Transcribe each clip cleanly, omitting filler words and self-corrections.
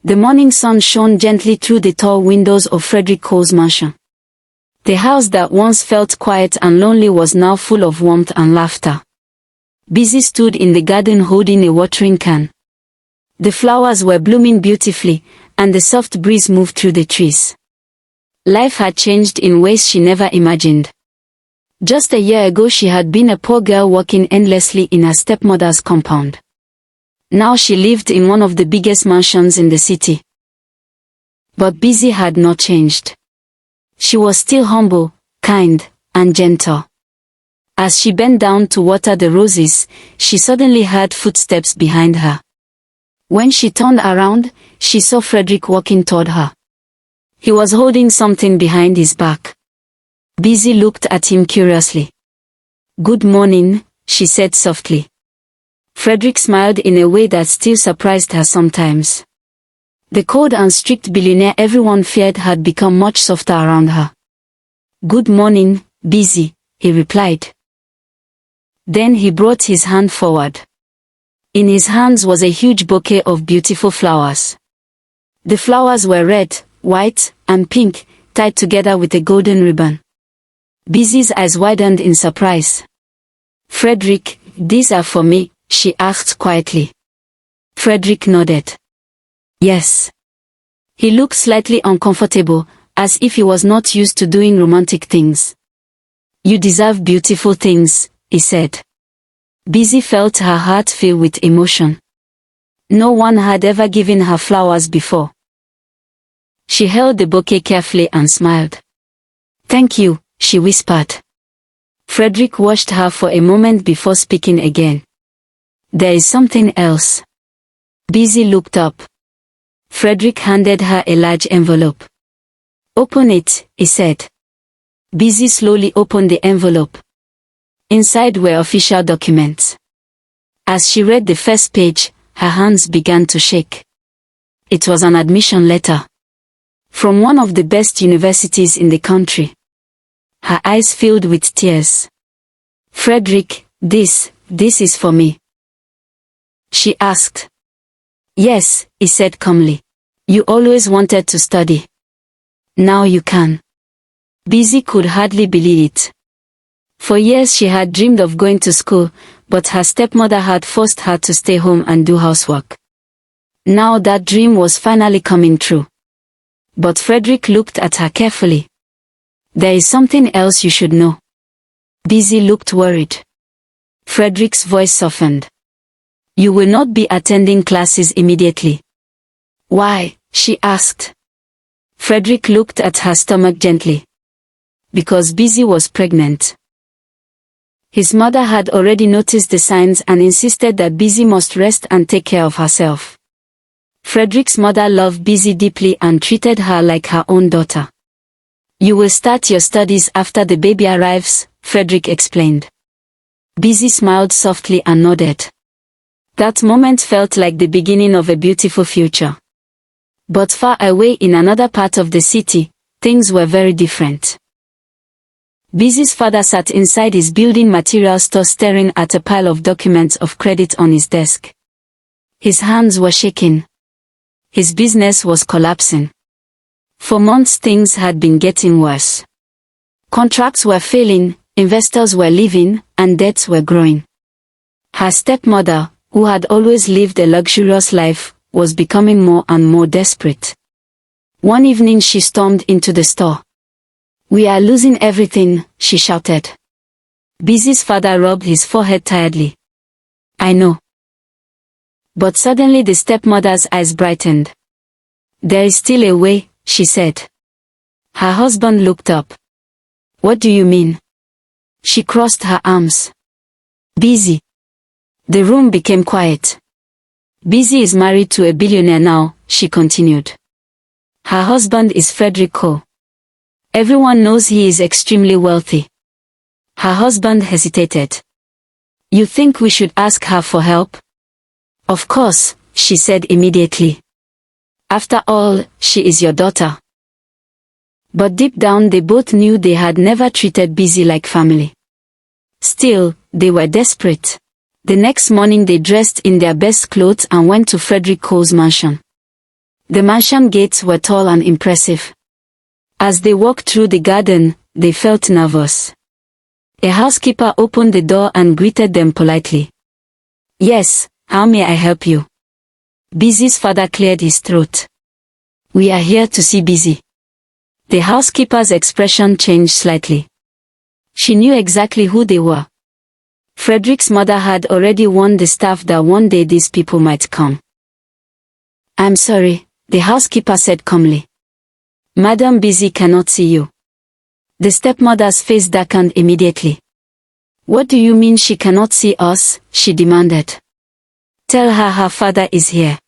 The morning sun shone gently through the tall windows of Frederick Cole's mansion. The house that once felt quiet and lonely was now full of warmth and laughter. Bisi stood in the garden holding a watering can. The flowers were blooming beautifully, and the soft breeze moved through the trees. Life had changed in ways she never imagined. Just a year ago she had been a poor girl working endlessly in her stepmother's compound. Now she lived in one of the biggest mansions in the city. But Bisi had not changed. She was still humble, kind, and gentle. As she bent down to water the roses, she suddenly heard footsteps behind her. When she turned around, she saw Frederick walking toward her. He was holding something behind his back. Bisi looked at him curiously. "Good morning," she said softly. Frederick smiled in a way that still surprised her sometimes. The cold and strict billionaire everyone feared had become much softer around her. "Good morning, Bisi," he replied. Then he brought his hand forward. In his hands was a huge bouquet of beautiful flowers. The flowers were red, white, and pink, tied together with a golden ribbon. Bisi's eyes widened in surprise. "Frederick, these are for me?" she asked quietly. Frederick nodded. "Yes." He looked slightly uncomfortable, as if he was not used to doing romantic things. "You deserve beautiful things," he said. Bisi felt her heart fill with emotion. No one had ever given her flowers before. She held the bouquet carefully and smiled. "Thank you," she whispered. Frederick watched her for a moment before speaking again. "There is something else." Bisi looked up. Frederick handed her a large envelope. "Open it," he said. Bisi slowly opened the envelope. Inside were official documents. As she read the first page, her hands began to shake. It was an admission letter. From one of the best universities in the country. Her eyes filled with tears. "Frederick, this is for me?" she asked. "Yes," he said calmly. "You always wanted to study. Now you can." Bisi could hardly believe it. For years she had dreamed of going to school, but her stepmother had forced her to stay home and do housework. Now that dream was finally coming true. But Frederick looked at her carefully. "There is something else you should know." Bisi looked worried. Frederick's voice softened. "You will not be attending classes immediately." "Why?" she asked. Frederick looked at her stomach gently. Because Bisi was pregnant. His mother had already noticed the signs and insisted that Bisi must rest and take care of herself. Frederick's mother loved Bisi deeply and treated her like her own daughter. "You will start your studies after the baby arrives," Frederick explained. Bisi smiled softly and nodded. That moment felt like the beginning of a beautiful future. But far away in another part of the city, things were very different. Bisi's father sat inside his building material store staring at a pile of documents of credit on his desk. His hands were shaking. His business was collapsing. For months things had been getting worse. Contracts were failing, investors were leaving, and debts were growing. Her stepmother, who had always lived a luxurious life, was becoming more and more desperate. One evening she stormed into the store. "We are losing everything," she shouted. Bisi's father rubbed his forehead tiredly. "I know." But suddenly the stepmother's eyes brightened. "There is still a way," she said. Her husband looked up. "What do you mean?" She crossed her arms. "Bisi." The room became quiet. "Bisi is married to a billionaire now," she continued. "Her husband is Frederick Cole. Everyone knows he is extremely wealthy." Her husband hesitated. "You think we should ask her for help?" "Of course," she said immediately. "After all, she is your daughter." But deep down they both knew they had never treated Bisi like family. Still, they were desperate. The next morning they dressed in their best clothes and went to Frederick Cole's mansion. The mansion gates were tall and impressive. As they walked through the garden, they felt nervous. A housekeeper opened the door and greeted them politely. "Yes, how may I help you?" Bisi's father cleared his throat. "We are here to see Bisi." The housekeeper's expression changed slightly. She knew exactly who they were. Frederick's mother had already warned the staff that one day these people might come. "I'm sorry," the housekeeper said calmly. "Madam Bisi cannot see you." The stepmother's face darkened immediately. "What do you mean she cannot see us?" she demanded. "Tell her father is here."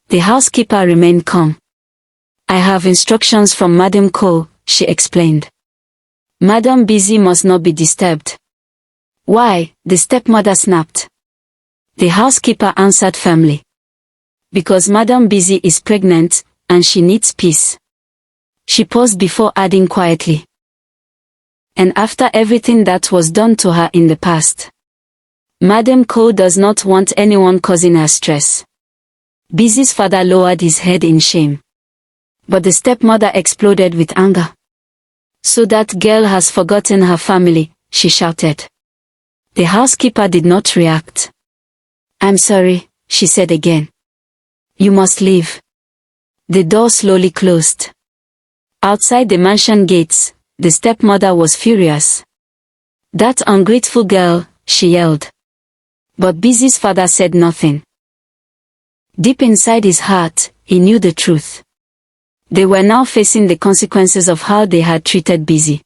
The housekeeper remained calm. "I have instructions from Madam Cole," she explained. "Madam Bisi must not be disturbed." "Why?" the stepmother snapped. The housekeeper answered firmly. "Because Madam Bisi is pregnant, and she needs peace." She paused before adding quietly. "And after everything that was done to her in the past, Madam Cole does not want anyone causing her stress." Bisi's father lowered his head in shame. But the stepmother exploded with anger. "So that girl has forgotten her family," she shouted. The housekeeper did not react. "I'm sorry," she said again. "You must leave." The door slowly closed. Outside the mansion gates, the stepmother was furious. "That ungrateful girl," she yelled. But Bisi's father said nothing. Deep inside his heart, he knew the truth. They were now facing the consequences of how they had treated Bisi.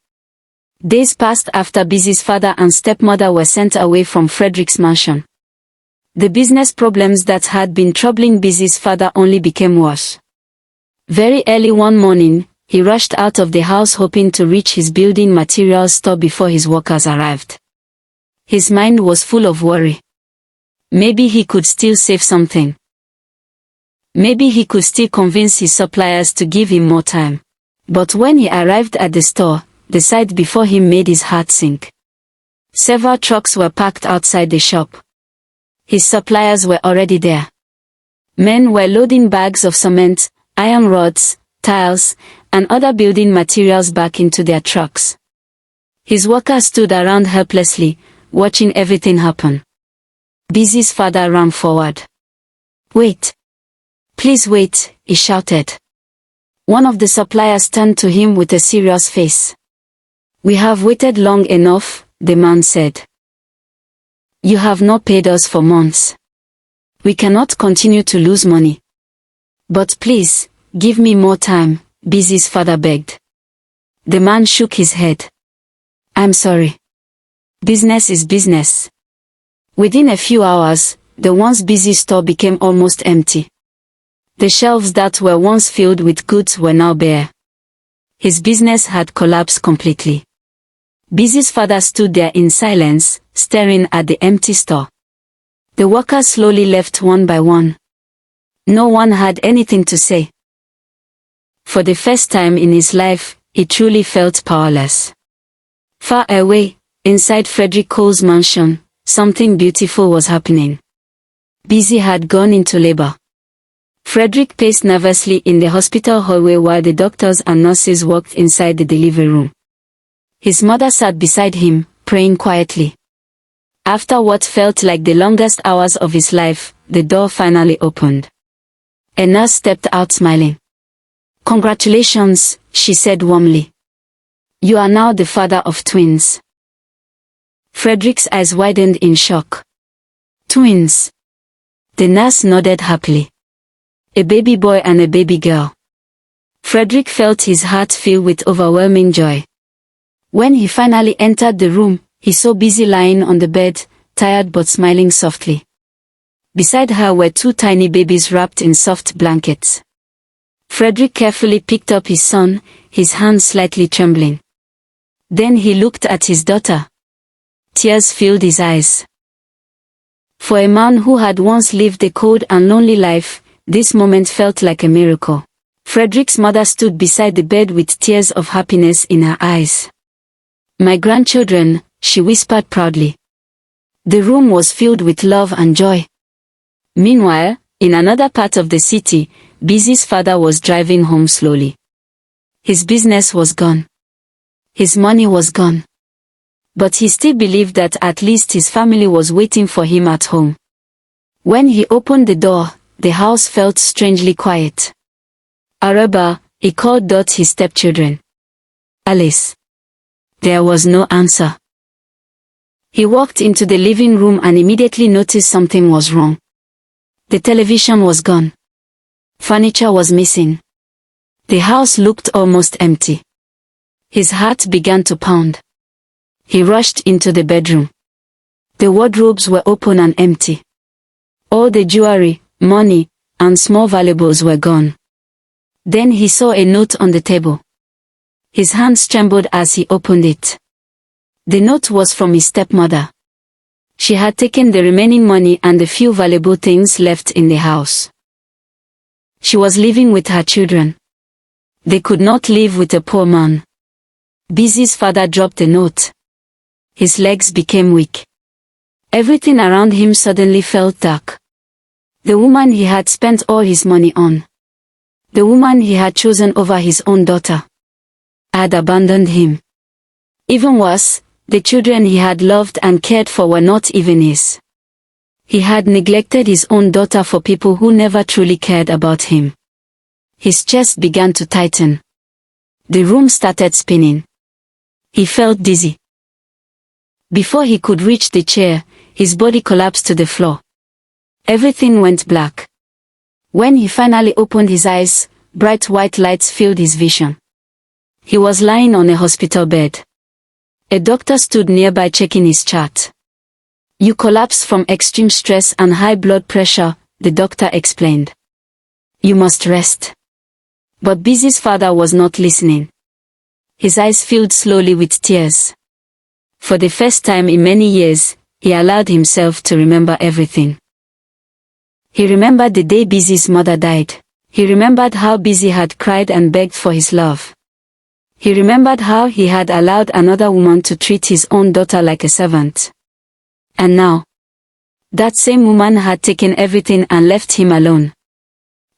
Days passed after Bisi's father and stepmother were sent away from Frederick's mansion. The business problems that had been troubling Bisi's father only became worse. Very early one morning, he rushed out of the house hoping to reach his building materials store before his workers arrived. His mind was full of worry. Maybe he could still save something. Maybe he could still convince his suppliers to give him more time. But when he arrived at the store, the sight before him made his heart sink. Several trucks were parked outside the shop. His suppliers were already there. Men were loading bags of cement, iron rods, tiles, and other building materials back into their trucks. His workers stood around helplessly, watching everything happen. Bisi's father ran forward. "Wait. Please wait," he shouted. One of the suppliers turned to him with a serious face. "We have waited long enough," the man said. "You have not paid us for months. We cannot continue to lose money." "But please, give me more time," Bisi's father begged. The man shook his head. "I'm sorry. Business is business." Within a few hours, the once busy store became almost empty. The shelves that were once filled with goods were now bare. His business had collapsed completely. Bisi's father stood there in silence, staring at the empty store. The workers slowly left one by one. No one had anything to say. For the first time in his life, he truly felt powerless. Far away, inside Frederick Cole's mansion, something beautiful was happening. Bisi had gone into labor. Frederick paced nervously in the hospital hallway while the doctors and nurses walked inside the delivery room. His mother sat beside him, praying quietly. After what felt like the longest hours of his life, the door finally opened. A nurse stepped out smiling. "Congratulations," she said warmly. "You are now the father of twins." Frederick's eyes widened in shock. "Twins?" The nurse nodded happily. "A baby boy and a baby girl." Frederick felt his heart fill with overwhelming joy. When he finally entered the room, he saw Bisi lying on the bed, tired but smiling softly. Beside her were two tiny babies wrapped in soft blankets. Frederick carefully picked up his son, his hands slightly trembling. Then he looked at his daughter. Tears filled his eyes. For a man who had once lived a cold and lonely life, this moment felt like a miracle. Frederick's mother stood beside the bed with tears of happiness in her eyes. "My grandchildren," she whispered proudly. The room was filled with love and joy. Meanwhile, in another part of the city, Bisi's father was driving home slowly. His business was gone. His money was gone. But he still believed that at least his family was waiting for him at home. When he opened the door, the house felt strangely quiet. Araba, he called out his stepchildren. Alice. There was no answer. He walked into the living room and immediately noticed something was wrong. The television was gone. Furniture was missing. The house looked almost empty. His heart began to pound. He rushed into the bedroom. The wardrobes were open and empty. All the jewelry, money, and small valuables were gone. Then he saw a note on the table. His hands trembled as he opened it. The note was from his stepmother. She had taken the remaining money and the few valuable things left in the house. She was living with her children. They could not live with a poor man. Bisi's father dropped the note. His legs became weak. Everything around him suddenly felt dark. The woman he had spent all his money on, the woman he had chosen over his own daughter, had abandoned him. Even worse, the children he had loved and cared for were not even his. He had neglected his own daughter for people who never truly cared about him. His chest began to tighten. The room started spinning. He felt dizzy. Before he could reach the chair, his body collapsed to the floor. Everything went black. When he finally opened his eyes, bright white lights filled his vision. He was lying on a hospital bed. A doctor stood nearby checking his chart. You collapsed from extreme stress and high blood pressure, the doctor explained. You must rest. But Bisi's father was not listening. His eyes filled slowly with tears. For the first time in many years, he allowed himself to remember everything. He remembered the day Bisi's mother died. He remembered how Bisi had cried and begged for his love. He remembered how he had allowed another woman to treat his own daughter like a servant. And now, that same woman had taken everything and left him alone.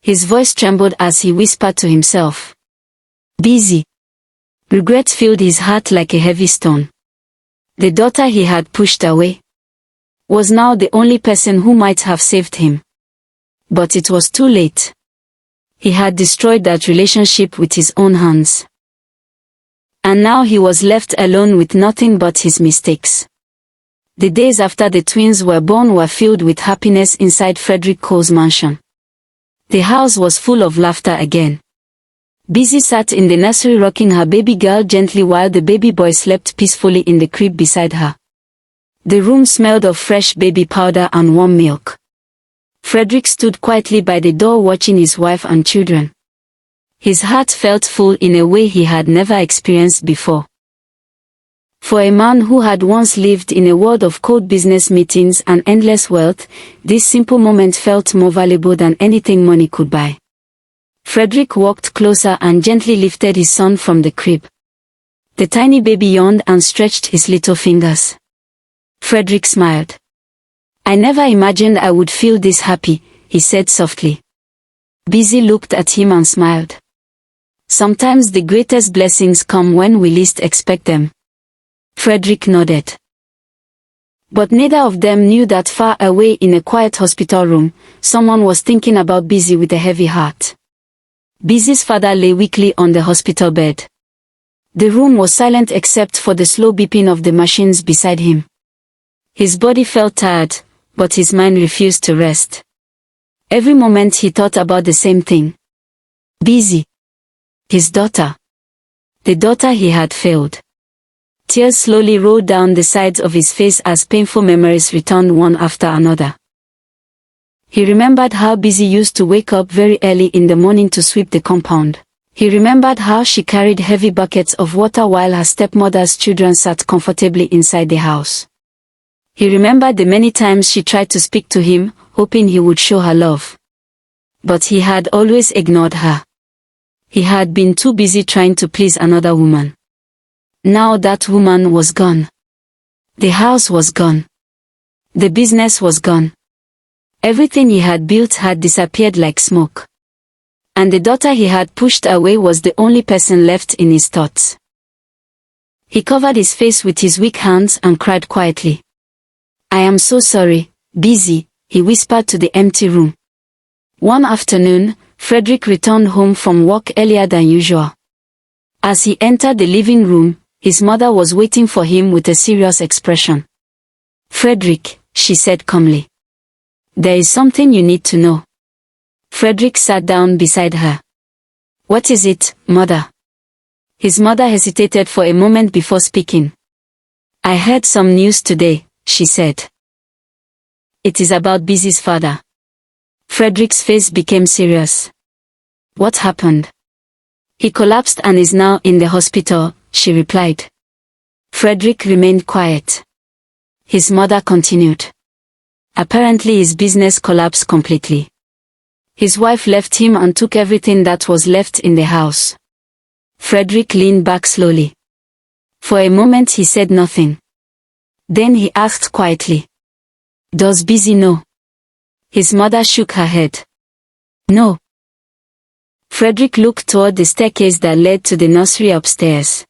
His voice trembled as he whispered to himself. Bisi. Regret filled his heart like a heavy stone. The daughter he had pushed away was now the only person who might have saved him. But it was too late. He had destroyed that relationship with his own hands. And now he was left alone with nothing but his mistakes. The days after the twins were born were filled with happiness inside Frederick Cole's mansion. The house was full of laughter again. Bisi sat in the nursery rocking her baby girl gently while the baby boy slept peacefully in the crib beside her. The room smelled of fresh baby powder and warm milk. Frederick stood quietly by the door watching his wife and children. His heart felt full in a way he had never experienced before. For a man who had once lived in a world of cold business meetings and endless wealth, this simple moment felt more valuable than anything money could buy. Frederick walked closer and gently lifted his son from the crib. The tiny baby yawned and stretched his little fingers. Frederick smiled. I never imagined I would feel this happy, he said softly. Bisi looked at him and smiled. Sometimes the greatest blessings come when we least expect them. Frederick nodded. But neither of them knew that far away in a quiet hospital room, someone was thinking about Bisi with a heavy heart. Bisi's father lay weakly on the hospital bed. The room was silent except for the slow beeping of the machines beside him. His body felt tired, but his mind refused to rest. Every moment he thought about the same thing. Bisi. His daughter. The daughter he had failed. Tears slowly rolled down the sides of his face as painful memories returned one after another. He remembered how Bisi used to wake up very early in the morning to sweep the compound. He remembered how she carried heavy buckets of water while her stepmother's children sat comfortably inside the house. He remembered the many times she tried to speak to him, hoping he would show her love. But he had always ignored her. He had been too busy trying to please another woman. Now that woman was gone. The house was gone. The business was gone. Everything he had built had disappeared like smoke. And the daughter he had pushed away was the only person left in his thoughts. He covered his face with his weak hands and cried quietly. "I am so sorry, Bisi," he whispered to the empty room. One afternoon, Frederick returned home from work earlier than usual. As he entered the living room, his mother was waiting for him with a serious expression. "Frederick," she said calmly. "There is something you need to know." Frederick sat down beside her. "What is it, mother?" His mother hesitated for a moment before speaking. "I heard some news today," she said. "It is about Bisi's father." Frederick's face became serious. "What happened?" "He collapsed and is now in the hospital," she replied. Frederick remained quiet. His mother continued. "Apparently his business collapsed completely. His wife left him and took everything that was left in the house." Frederick leaned back slowly. For a moment he said nothing. Then he asked quietly, "Does Bisi know?" His mother shook her head. "No." Frederick looked toward the staircase that led to the nursery upstairs.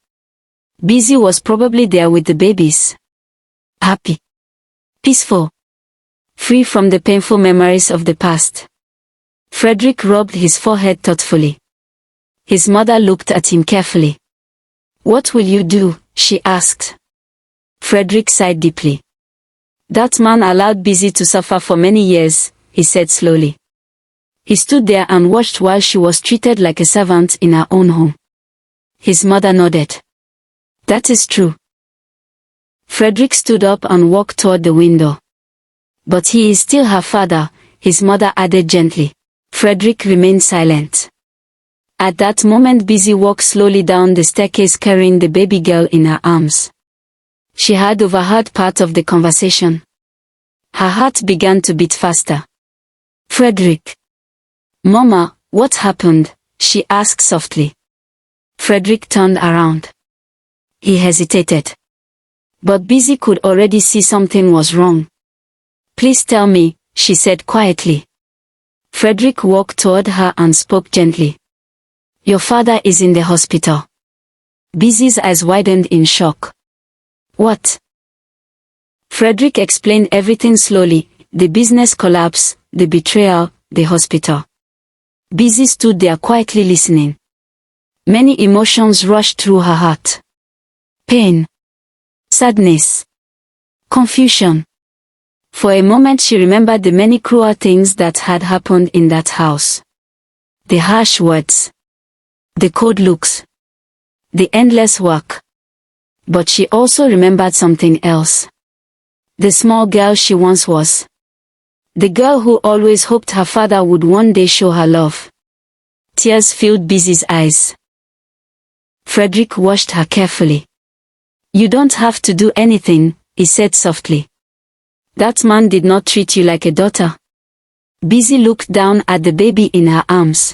Bisi was probably there with the babies. Happy. Peaceful. Free from the painful memories of the past. Frederick rubbed his forehead thoughtfully. His mother looked at him carefully. "What will you do?" she asked. Frederick sighed deeply. "That man allowed Bisi to suffer for many years," he said slowly. He stood there and watched while she was treated like a servant in her own home. His mother nodded. "That is true." Frederick stood up and walked toward the window. "But he is still her father," his mother added gently. Frederick remained silent. At that moment Bisi walked slowly down the staircase carrying the baby girl in her arms. She had overheard part of the conversation. Her heart began to beat faster. "Frederick." "Mama, what happened?" she asked softly. Frederick turned around. He hesitated. But Bisi could already see something was wrong. "Please tell me," she said quietly. Frederick walked toward her and spoke gently. "Your father is in the hospital." Bisi's eyes widened in shock. "What?" Frederick explained everything slowly, the business collapse, the betrayal, the hospital. Bisi stood there quietly listening. Many emotions rushed through her heart. Pain. Sadness. Confusion. For a moment she remembered the many cruel things that had happened in that house. The harsh words. The cold looks. The endless work. But she also remembered something else. The small girl she once was. The girl who always hoped her father would one day show her love. Tears filled Bisi's eyes. Frederick watched her carefully. "You don't have to do anything," he said softly. "That man did not treat you like a daughter." Bisi looked down at the baby in her arms.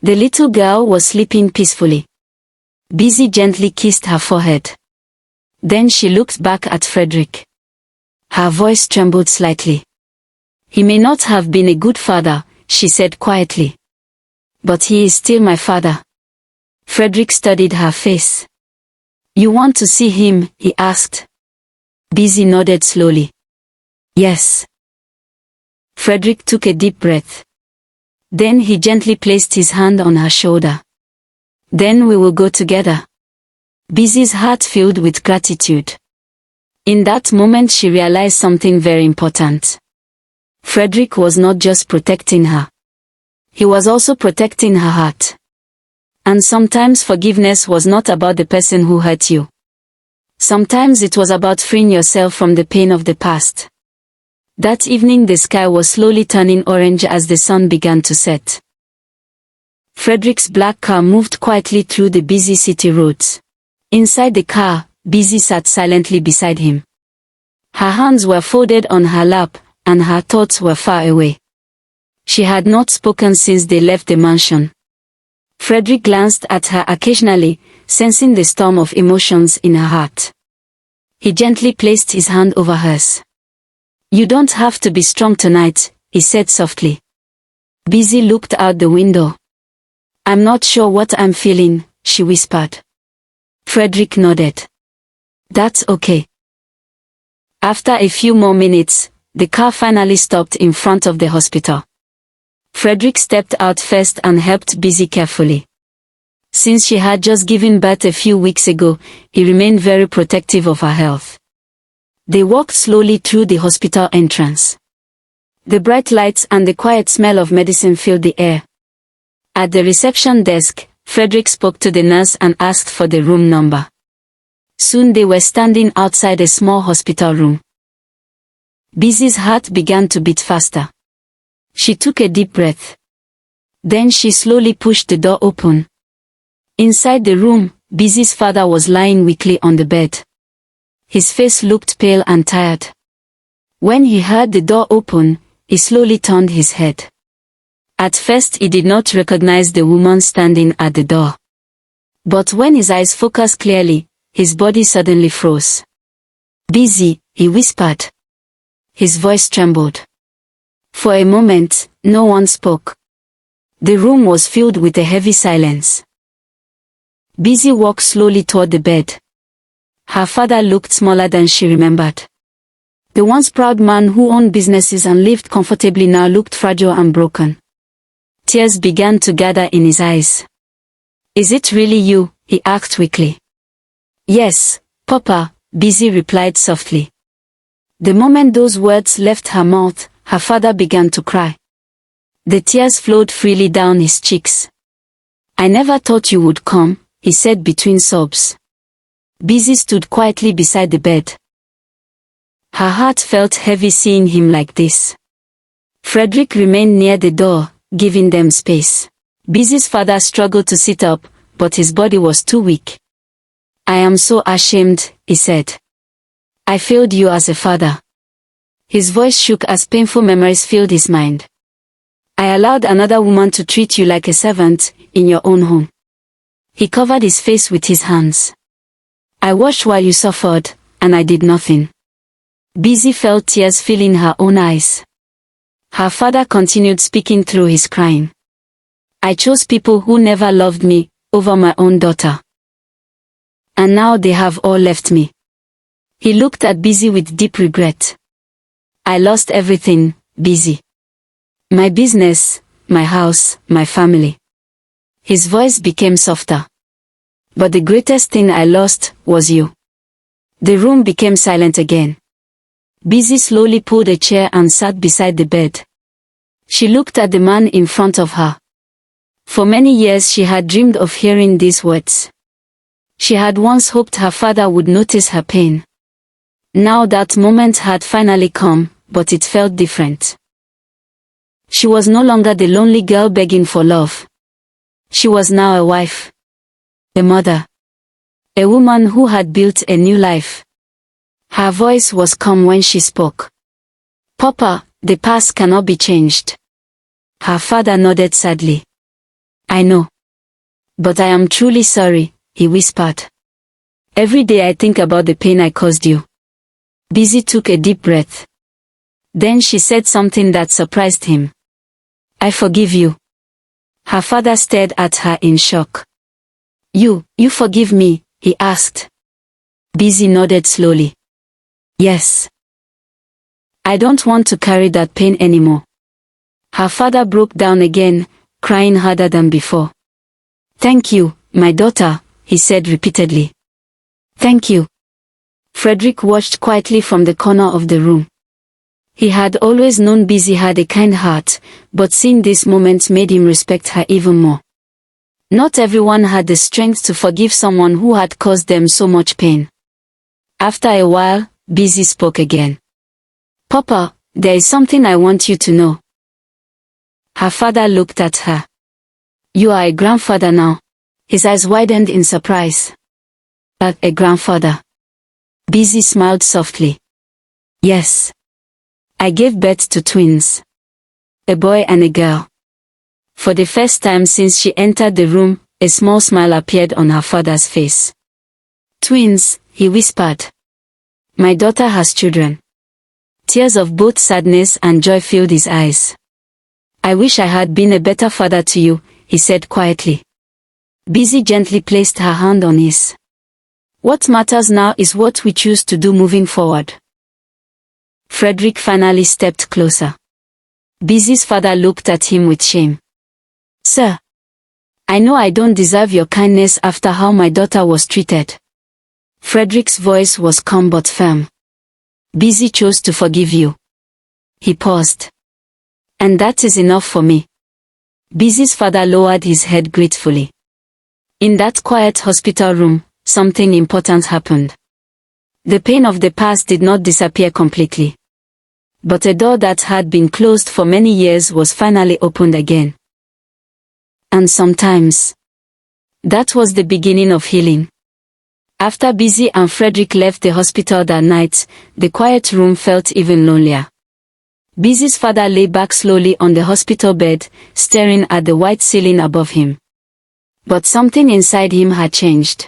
The little girl was sleeping peacefully. Bisi gently kissed her forehead. Then she looked back at Frederick. Her voice trembled slightly. "He may not have been a good father," she said quietly. "But he is still my father." Frederick studied her face. "You want to see him?" he asked. Bisi nodded slowly. "Yes." Frederick took a deep breath. Then he gently placed his hand on her shoulder. "Then we will go together." Bisi's heart filled with gratitude. In that moment she realized something very important. Frederick was not just protecting her. He was also protecting her heart. And sometimes forgiveness was not about the person who hurt you. Sometimes it was about freeing yourself from the pain of the past. That evening the sky was slowly turning orange as the sun began to set. Frederick's black car moved quietly through the busy city roads. Inside the car, Bisi sat silently beside him. Her hands were folded on her lap, and her thoughts were far away. She had not spoken since they left the mansion. Frederick glanced at her occasionally, sensing the storm of emotions in her heart. He gently placed his hand over hers. "You don't have to be strong tonight," he said softly. Bisi looked out the window. I'm not sure what I'm feeling, she whispered. Frederick nodded. That's okay. After a few more minutes, the car finally stopped in front of the hospital. Frederick stepped out first and helped Bisi carefully. Since she had just given birth a few weeks ago, he remained very protective of her health. They walked slowly through the hospital entrance. The bright lights and the quiet smell of medicine filled the air. At the reception desk, Frederick spoke to the nurse and asked for the room number. Soon they were standing outside a small hospital room. Bisi's heart began to beat faster. She took a deep breath. Then she slowly pushed the door open. Inside the room, Bisi's father was lying weakly on the bed. His face looked pale and tired. When he heard the door open, he slowly turned his head. At first he did not recognize the woman standing at the door. But when his eyes focused clearly, his body suddenly froze. Bisi, he whispered. His voice trembled. For a moment, no one spoke. The room was filled with a heavy silence. Bisi walked slowly toward the bed. Her father looked smaller than she remembered. The once proud man who owned businesses and lived comfortably now looked fragile and broken. Tears began to gather in his eyes. Is it really you? He asked weakly. Yes, Papa, Bisi replied softly. The moment those words left her mouth, her father began to cry. The tears flowed freely down his cheeks. I never thought you would come, he said between sobs. Bisi stood quietly beside the bed. Her heart felt heavy seeing him like this. Frederick remained near the door, giving them space. Bisi's father struggled to sit up, but his body was too weak. I am so ashamed, he said. I failed you as a father. His voice shook as painful memories filled his mind. I allowed another woman to treat you like a servant, in your own home. He covered his face with his hands. I watched while you suffered, and I did nothing. Bisi felt tears filling her own eyes. Her father continued speaking through his crying. I chose people who never loved me, over my own daughter. And now they have all left me. He looked at Bisi with deep regret. I lost everything, Bisi. My business, my house, my family. His voice became softer. But the greatest thing I lost was you. The room became silent again. Bisi slowly pulled a chair and sat beside the bed. She looked at the man in front of her. For many years she had dreamed of hearing these words. She had once hoped her father would notice her pain. Now that moment had finally come, but it felt different. She was no longer the lonely girl begging for love. She was now a wife. A mother. A woman who had built a new life. Her voice was calm when she spoke. Papa, the past cannot be changed. Her father nodded sadly. I know. But I am truly sorry, he whispered. Every day I think about the pain I caused you. Bisi took a deep breath. Then she said something that surprised him. I forgive you. Her father stared at her in shock. You forgive me, he asked. Bisi nodded slowly. Yes. I don't want to carry that pain anymore. Her father broke down again, crying harder than before. Thank you, my daughter, he said repeatedly. Thank you. Frederick watched quietly from the corner of the room. He had always known Bisi had a kind heart, but seeing this moment made him respect her even more. Not everyone had the strength to forgive someone who had caused them so much pain. After a while, Bisi spoke again. Papa, there is something I want you to know. Her father looked at her. You are a grandfather now. His eyes widened in surprise. A grandfather. Bisi smiled softly. Yes. I gave birth to twins. A boy and a girl. For the first time since she entered the room, a small smile appeared on her father's face. Twins, he whispered. My daughter has children. Tears of both sadness and joy filled his eyes. I wish I had been a better father to you, he said quietly. Bisi gently placed her hand on his. What matters now is what we choose to do moving forward. Frederick finally stepped closer. Bisi's father looked at him with shame. Sir, I know I don't deserve your kindness after how my daughter was treated. Frederick's voice was calm but firm. Bisi chose to forgive you. He paused. And that is enough for me. Bisi's father lowered his head gratefully. In that quiet hospital room, something important happened. The pain of the past did not disappear completely. But a door that had been closed for many years was finally opened again. And sometimes, that was the beginning of healing. After Bisi and Frederick left the hospital that night, the quiet room felt even lonelier. Bisi's father lay back slowly on the hospital bed, staring at the white ceiling above him. But something inside him had changed.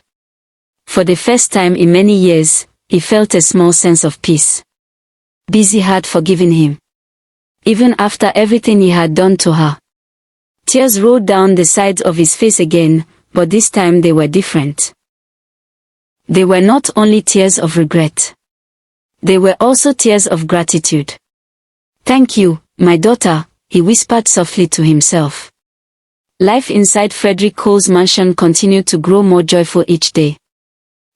For the first time in many years, he felt a small sense of peace. Bisi had forgiven him. Even after everything he had done to her. Tears rolled down the sides of his face again, but this time they were different. They were not only tears of regret. They were also tears of gratitude. Thank you, my daughter, he whispered softly to himself. Life inside Frederick Cole's mansion continued to grow more joyful each day.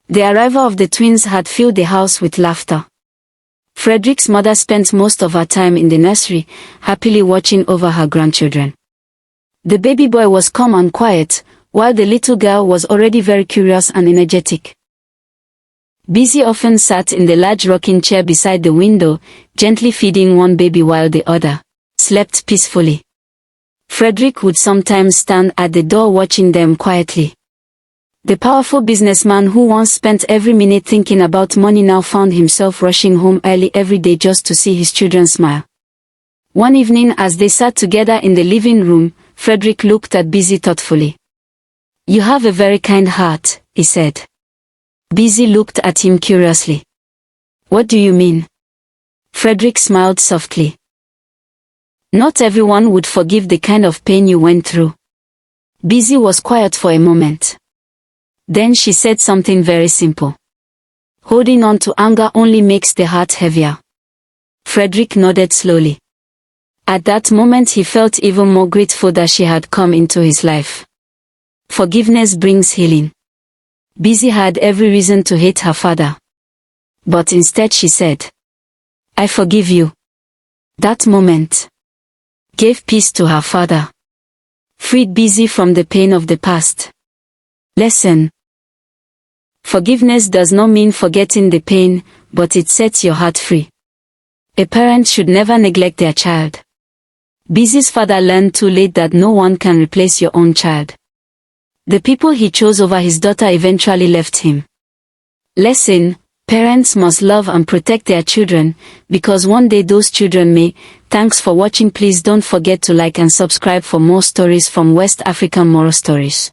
The arrival of the twins had filled the house with laughter. Frederick's mother spent most of her time in the nursery, happily watching over her grandchildren. The baby boy was calm and quiet, while the little girl was already very curious and energetic. Bisi often sat in the large rocking chair beside the window, gently feeding one baby while the other slept peacefully. Frederick would sometimes stand at the door watching them quietly. The powerful businessman who once spent every minute thinking about money now found himself rushing home early every day just to see his children smile. One evening as they sat together in the living room, Frederick looked at Bisi thoughtfully. You have a very kind heart, he said. Bisi looked at him curiously. What do you mean? Frederick smiled softly. Not everyone would forgive the kind of pain you went through. Bisi was quiet for a moment. Then she said something very simple. Holding on to anger only makes the heart heavier. Frederick nodded slowly. At that moment he felt even more grateful that she had come into his life. Forgiveness brings healing. Bisi had every reason to hate her father. But instead she said, I forgive you. That moment gave peace to her father. Freed Bisi from the pain of the past. Lesson. Forgiveness does not mean forgetting the pain, but it sets your heart free. A parent should never neglect their child. Bisi's father learned too late that no one can replace your own child. The people he chose over his daughter eventually left him. Lesson. Parents must love and protect their children, because one day those children may. Thanks for watching. Please don't forget to like and subscribe for more stories from West African moral stories.